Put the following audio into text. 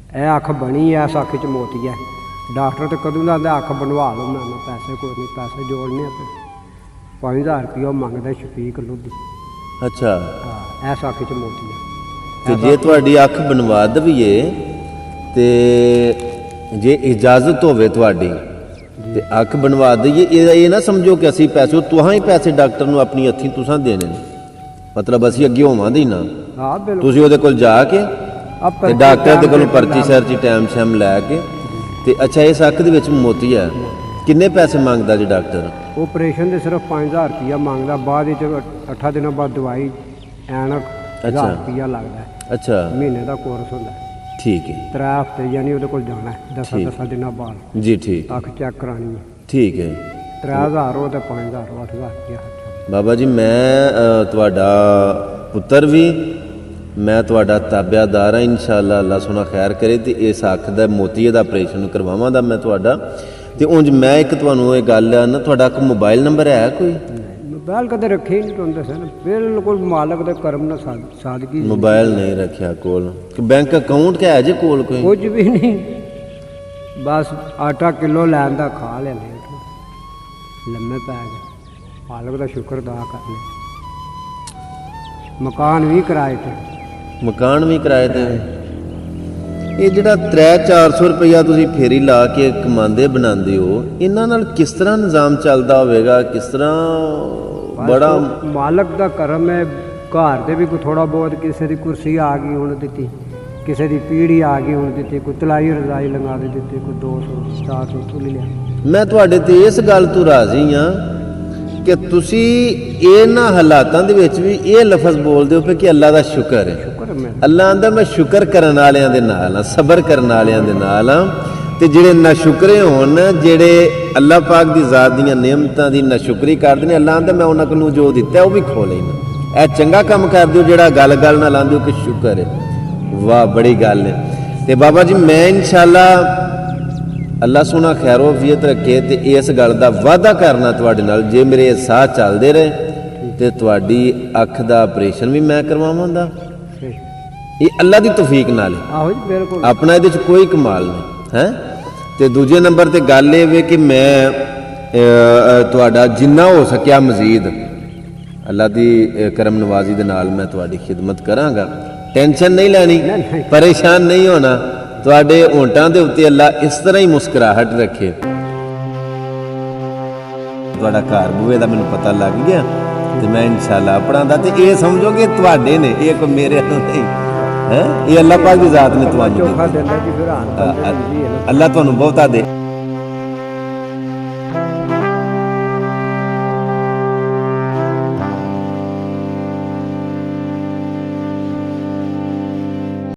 ਇਹ ਅੱਖ ਬਣੀ ਐ, ਇਸ ਅੱਖ 'ਚ ਮੋਤੀ ਹੈ। ਡਾਕਟਰ ਤਾਂ ਕਦੋਂ ਦਾ ਆਂਦਾ ਅੱਖ ਬਣਵਾ ਲਓ। ਮੈਂ ਪੈਸੇ ਕੋਈ ਨਹੀਂ, ਪੈਸੇ ਜੋੜਨੇ ਆ। 5000 ਰੁਪਇਆ ਮੰਗਦਾ ਸ਼ਫੀਕ ਲੋਧੀ। ਅੱਛਾ, ਹਾਂ, ਇਸ ਅੱਖ 'ਚ ਮੋਤੀ ਹੈ। ਤੇ ਜੇ ਤੁਹਾਡੀ ਅੱਖ ਬਣਵਾ ਦਈਏ ਤੇ ਜੇ ਇਜਾਜ਼ਤ ਹੋਵੇ ਤੁਹਾਡੀ ਤੇ ਅੱਖ ਬਣਵਾ ਦਈਏ। ਇਹ ਨਾ ਸਮਝੋ ਕਿ ਅਸੀਂ ਪੈਸੇ ਤੁਹਾਂ ਹੀ ਪੈਸੇ ਡਾਕਟਰ ਨੂੰ ਆਪਣੀ ਅੱਖੀਂ ਤੁਸਾਂ ਦੇਣੇ ਨੇ, ਮਤਲਬ ਅਸੀਂ ਅੱਗੇ ਹੋਵਾਂਗੇ ਹੀ ਨਾ। ਹਾਂ ਬਿਲਕੁਲ। ਤੁਸੀਂ ਉਹਦੇ ਕੋਲ ਜਾ ਕੇ ਤੇ ਡਾਕਟਰ ਦੇ ਕੋਲੋਂ ਪਰਚੀ ਸਰਚੀ ਟਾਈਮ ਸ਼ੈਮ ਲੈ ਕੇ ਤੇ ਅੱਛਾ ਇਸ ਅੱਖ ਦੇ ਵਿੱਚ ਮੋਤੀ ਹੈ, ਕਿੰਨੇ ਪੈਸੇ ਮੰਗਦਾ ਜੀ ਡਾਕਟਰ? ਆਪਰੇਸ਼ਨ ਦੇ ਸਿਰਫ 5000 ਰੁਪਇਆ ਮੰਗਦਾ, ਬਾਅਦ ਵਿੱਚ 8 ਦਿਨਾਂ ਬਾਅਦ ਦਵਾਈ ਐਨਕ 1000 ਰੁਪਇਆ ਲੱਗਦਾ। ਅੱਛਾ, ਮਹੀਨੇ ਦਾ ਕੋਰਸ ਹੁੰਦਾ। ਠੀਕ ਹੈ। 3 ਹਫ਼ਤੇ ਯਾਨੀ ਉਹਦੇ ਕੋਲ ਜਾਣਾ 10 ਦਿਨਾਂ ਬਾਅਦ ਜੀ ਠੀਕ, ਅੱਖ ਚੈੱਕ ਕਰਾਣੀ ਹੈ। ਠੀਕ ਹੈ। 3000 ਉਹ ਤੇ 5000 ਉਹ 8000 ਰੁਪਇਆ। ਬਾਬਾ ਜੀ ਮੈਂ ਤੁਹਾਡਾ ਪੁੱਤਰ ਵੀ, ਮੈਂ ਤੁਹਾਡਾ ਤਾਬਿਆਦਾਰ ਹਾਂ। ਇਨਸ਼ਾਅੱਲਾ ਅੱਲਾ ਸੋਹਣਾ ਖੈਰ ਕਰੇ ਤੇ ਇਸ ਅੱਖ ਦਾ ਮੋਤੀਏ ਦਾ ਆਪਰੇਸ਼ਨ ਕਰਵਾਵਾਂ ਦਾ ਮੈਂ ਤੁਹਾਡਾ। ਤੇ ਉਂਝ ਮੈਂ ਇੱਕ ਤੁਹਾਨੂੰ ਇਹ ਗੱਲ ਆ ਨਾ, ਤੁਹਾਡਾ ਕੋਈ ਮੋਬਾਈਲ ਨੰਬਰ ਹੈ ਕੋਈ? ਮੋਬਾਈਲ ਕਦੇ ਰੱਖੇ ਹੀ ਨਹੀਂ, ਤੁਹਾਨੂੰ ਦੱਸਿਆ ਨਾ, ਬਿਲਕੁਲ ਮਾਲਕ ਦੇ ਕਰਮ ਨਾਲ ਸਾਦਗੀ। ਮੋਬਾਈਲ ਨਹੀਂ ਰੱਖਿਆ ਕੋਲ? ਬੈਂਕ ਅਕਾਊਂਟ ਹੈ ਜੇ ਕੋਲ ਕੋਈ? ਕੁਝ ਵੀ ਨਹੀਂ, ਬਸ ਆਟਾ ਕਿਲੋ ਲੈਣ ਦਾ ਖਾ ਲਿਆ, ਲੰਮੇ ਪੈ ਗਏ। ਮਾਲਕ ਦਾ ਸ਼ੁਕਰ ਅਦਾ ਕਰ ਲਿਆ। ਮਕਾਨ ਵੀ ਕਿਰਾਏ ਤੇ। ਮਕਾਨ ਵੀ ਕਿਰਾਏ ਤੇ? ਇਹ ਜਿਹੜਾ 300-400 ਰੁਪਇਆ ਤੁਸੀਂ ਫੇਰੀ ਲਾ ਕੇ ਕਮਾਉਂਦੇ ਬਣਾਉਂਦੇ ਹੋ, ਇਹਨਾਂ ਨਾਲ ਕਿਸ ਤਰ੍ਹਾਂ ਨਿਜ਼ਾਮ ਚੱਲਦਾ ਹੋਵੇਗਾ? ਕਿਸ ਤਰ੍ਹਾਂ? ਬੜਾ ਮਾਲਕ ਦਾ ਕਰਮ ਹੈ। ਘਰ ਦੇ ਵੀ ਕੋਈ ਥੋੜਾ ਬਹੁਤ, ਕਿਸੇ ਦੀ ਕੁਰਸੀ ਆ ਗਈ ਹੁਣ ਦਿੱਤੀ, ਕਿਸੇ ਦੀ ਪੀੜੀ ਆ ਗਈ ਹੁਣ ਦਿੱਤੀ, ਕੋਈ ਤਲਾਈ ਰਜ਼ਾਈ ਲਗਾ ਦੇ ਦਿੱਤੀ, ਕੋਈ 200-400 ਤੋਂ ਲਿਆ। ਮੈਂ ਤੁਹਾਡੇ ਤੇ ਇਸ ਗੱਲ ਤੋਂ ਰਾਜ਼ੀ ਹਾਂ ਕਿ ਤੁਸੀਂ ਇਹਨਾਂ ਹਾਲਾਤਾਂ ਦੇ ਵਿੱਚ ਵੀ ਇਹ ਲਫ਼ਜ਼ ਬੋਲਦੇ ਹੋ ਕਿ ਅੱਲਾ ਦਾ ਸ਼ੁਕਰ ਹੈ। ਅੱਲਾ ਆਂਦਾ ਮੈਂ ਸ਼ੁਕਰ ਕਰਨ ਵਾਲਿਆਂ ਦੇ ਨਾਲ ਹਾਂ, ਸਬਰ ਕਰਨ ਵਾਲਿਆਂ ਦੇ ਨਾਲ ਹਾਂ। ਤੇ ਜਿਹੜੇ ਨਾਸ਼ੁਕਰੇ ਹੋਣ, ਜਿਹੜੇ ਅੱਲਾ ਪਾਕ ਦੀ ਜ਼ਾਤ ਦੀਆਂ ਨਿਯਮਤਾਂ ਦੀ ਨਾਸ਼ੁਕਰੀ ਕਰਦੇ ਨੇ, ਅੱਲਾ ਆਂਦਾ ਮੈਂ ਉਹਨਾਂ ਨੂੰ ਜੋ ਦਿੱਤਾ ਉਹ ਵੀ ਖੋ ਲੈਣਾ। ਇਹ ਚੰਗਾ ਕੰਮ ਕਰਦੇ ਹੋ ਜਿਹੜਾ ਗੱਲ ਗੱਲ ਨਾਲ ਆਂਦੇ ਹੋ ਕਿ ਸ਼ੁਕਰ ਹੈ। ਵਾਹ, ਬੜੀ ਗੱਲ ਹੈ। ਤੇ ਬਾਬਾ ਜੀ ਮੈਂ ਇਨਸ਼ਾਅੱਲਾ ਅੱਲਾ ਸੋਹਣਾ ਖੈਰੋ ਅਫੀਅਤ ਰੱਖੇ ਤੇ ਇਸ ਗੱਲ ਦਾ ਵਾਅਦਾ ਕਰਨਾ ਤੁਹਾਡੇ ਨਾਲ, ਜੇ ਮੇਰੇ ਸਾਹ ਚੱਲਦੇ ਰਹੇ ਤੇ ਤੁਹਾਡੀ ਅੱਖ ਦਾ ਆਪਰੇਸ਼ਨ ਵੀ ਮੈਂ ਕਰਵਾਵਾਂਗਾ। ਇਹ ਅੱਲਾ ਦੀ ਤੌਫੀਕ ਨਾਲ ਹੈ। ਆਹੋ ਜੀ ਬਿਲਕੁਲ, ਆਪਣਾ ਇਹਦੇ 'ਚ ਕੋਈ ਕਮਾਲ ਨਹੀਂ ਹੈ। ਤੇ ਦੂਜੇ ਨੰਬਰ ਤੇ ਗੱਲ ਇਹ ਵੇ ਕਿ ਮੈਂ ਤੁਹਾਡਾ ਜਿੰਨਾ ਹੋ ਸਕਿਆ ਮਜ਼ੀਦ ਅੱਲਾ ਦੀ ਕਰਮ ਨਵਾਜ਼ੀ ਦੇ ਨਾਲ ਮੈਂ ਤੁਹਾਡੀ ਖਿਦਮਤ ਕਰਾਂਗਾ। ਟੈਨਸ਼ਨ ਨਹੀਂ ਲੈਣੀ, ਪਰੇਸ਼ਾਨ ਨਹੀਂ ਹੋਣਾ। ਤੁਹਾਡੇ ਹੋਂਠਾਂ ਦੇ ਉੱਤੇ ਅੱਲਾ ਇਸ ਤਰ੍ਹਾਂ ਹੀ ਮੁਸਕਰਾਹਟ ਰੱਖੇ। ਤੁਹਾਡਾ ਘਰ ਬੂਹੇ ਦਾ ਮੈਨੂੰ ਪਤਾ ਲੱਗ ਗਿਆ ਤੇ ਮੈਂ ਇਨਸ਼ਾਅੱਲਾ ਆਪਣਾ ਦਾ ਤੇ ਇਹ ਸਮਝੋ ਕਿ ਤੁਹਾਡੇ ਨੇ, ਇਹ ਕੋਈ ਮੇਰੇ ਨਹੀਂ ਹੈ। ਇਹ ਅੱਲਾ ਪਾਕ ਦੀ ਜ਼ਾਤ ਨੇ ਤੁਹਾਨੂੰ ਚੋਖਾ ਦਿੰਦਾ ਜੀ। ਫਿਰ ਅੱਲਾ ਤੁਹਾਨੂੰ ਬਹੁਤਾ ਦੇ।